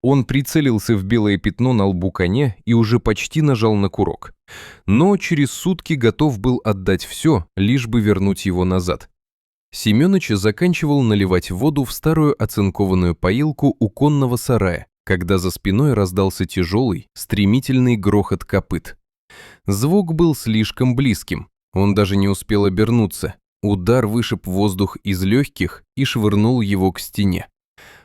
Он прицелился в белое пятно на лбу коня и уже почти нажал на курок. Но через сутки готов был отдать все, лишь бы вернуть его назад. Семёныч заканчивал наливать воду в старую оцинкованную поилку у конного сарая, когда за спиной раздался тяжелый, стремительный грохот копыт. Звук был слишком близким, он даже не успел обернуться. Удар вышиб воздух из легких и швырнул его к стене.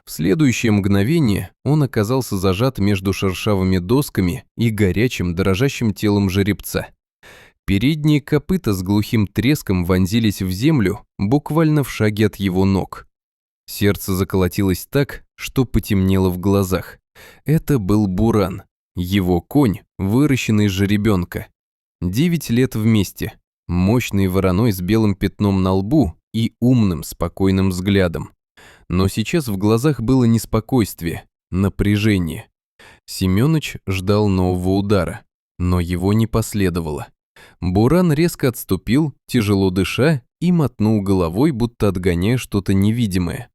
В следующее мгновение он оказался зажат между шершавыми досками и горячим, дрожащим телом жеребца. Передние копыта с глухим треском вонзились в землю, буквально в шаге от его ног. Сердце заколотилось так, что потемнело в глазах. Это был Буран, его конь, выращенный из жеребенка. 9 лет вместе, мощный вороной с белым пятном на лбу и умным, спокойным взглядом. Но сейчас в глазах было не спокойствие, напряжение. Семёныч ждал нового удара, но его не последовало. Буран резко отступил, тяжело дыша, и мотнул головой, будто отгоняя что-то невидимое.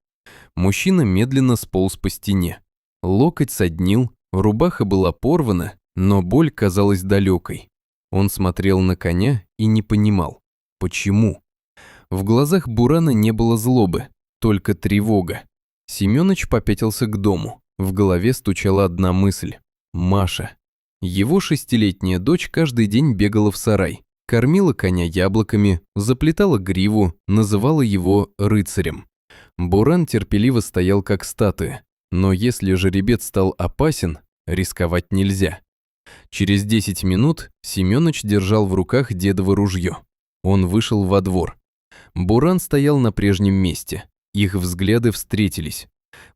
Мужчина медленно сполз по стене. Локоть соднил, рубаха была порвана, но боль казалась далекой. Он смотрел на коня и не понимал, почему. В глазах Бурана не было злобы, только тревога. Семёныч попятился к дому. В голове стучала одна мысль – Маша. Его 6-летняя дочь каждый день бегала в сарай, кормила коня яблоками, заплетала гриву, называла его рыцарем. Буран терпеливо стоял как статуя, но если жеребец стал опасен, рисковать нельзя. Через 10 минут Семёныч держал в руках дедово ружье. Он вышел во двор. Буран стоял на прежнем месте. Их взгляды встретились.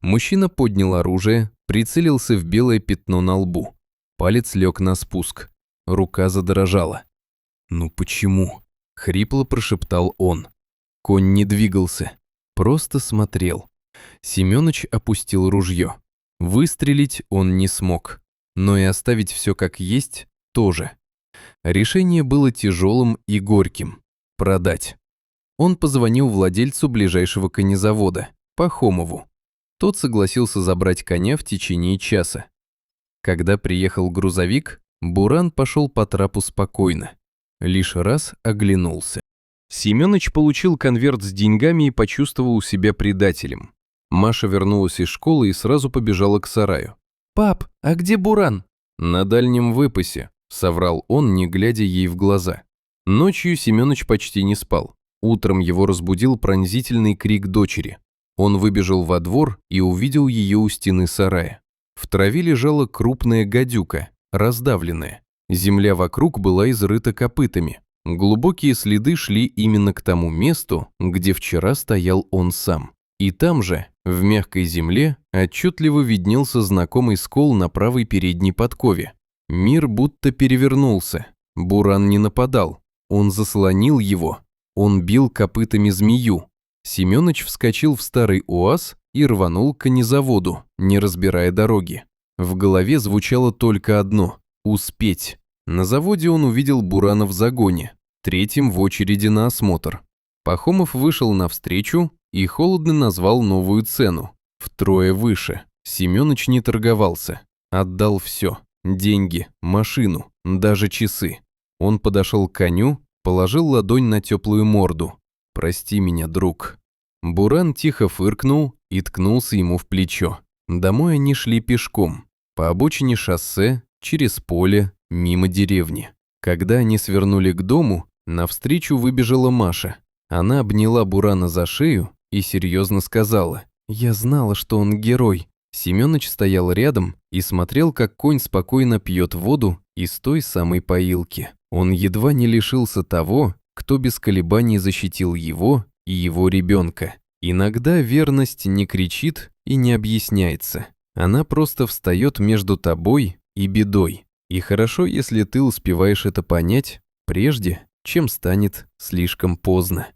Мужчина поднял оружие, прицелился в белое пятно на лбу. Палец лег на спуск. Рука задрожала. «Ну почему?» — хрипло прошептал он. Конь не двигался, просто смотрел. Семёныч опустил ружье. Выстрелить он не смог, но и оставить все как есть тоже. Решение было тяжелым и горьким – продать. Он позвонил владельцу ближайшего конезавода, Пахомову. Тот согласился забрать коня в течение часа. Когда приехал грузовик, Буран пошел по трапу спокойно. Лишь раз оглянулся. Семёныч получил конверт с деньгами и почувствовал себя предателем. Маша вернулась из школы и сразу побежала к сараю. «Пап, а где Буран?» «На дальнем выпасе», — соврал он, не глядя ей в глаза. Ночью Семёныч почти не спал. Утром его разбудил пронзительный крик дочери. Он выбежал во двор и увидел ее у стены сарая. В траве лежала крупная гадюка, раздавленная. Земля вокруг была изрыта копытами. Глубокие следы шли именно к тому месту, где вчера стоял он сам. И там же, в мягкой земле, отчетливо виднелся знакомый скол на правой передней подкове. Мир будто перевернулся. Буран не нападал. Он заслонил его. Он бил копытами змею. Семёныч вскочил в старый УАЗ и рванул к конезаводу, не разбирая дороги. В голове звучало только одно – успеть. На заводе он увидел Бурана в загоне, третьим в очереди на осмотр. Пахомов вышел навстречу и холодно назвал новую цену – втрое выше. Семёныч не торговался, отдал все – деньги, машину, даже часы. Он подошел к коню, положил ладонь на теплую морду. «Прости меня, друг». Буран тихо фыркнул и ткнулся ему в плечо. Домой они шли пешком, по обочине шоссе, через поле, мимо деревни. Когда они свернули к дому, навстречу выбежала Маша. Она обняла Бурана за шею и серьезно сказала: «Я знала, что он герой». Семёныч стоял рядом и смотрел, как конь спокойно пьет воду из той самой поилки. Он едва не лишился того, кто без колебаний защитил его и его ребенка. Иногда верность не кричит и не объясняется. Она просто встает между тобой и бедой. И хорошо, если ты успеваешь это понять, прежде чем станет слишком поздно.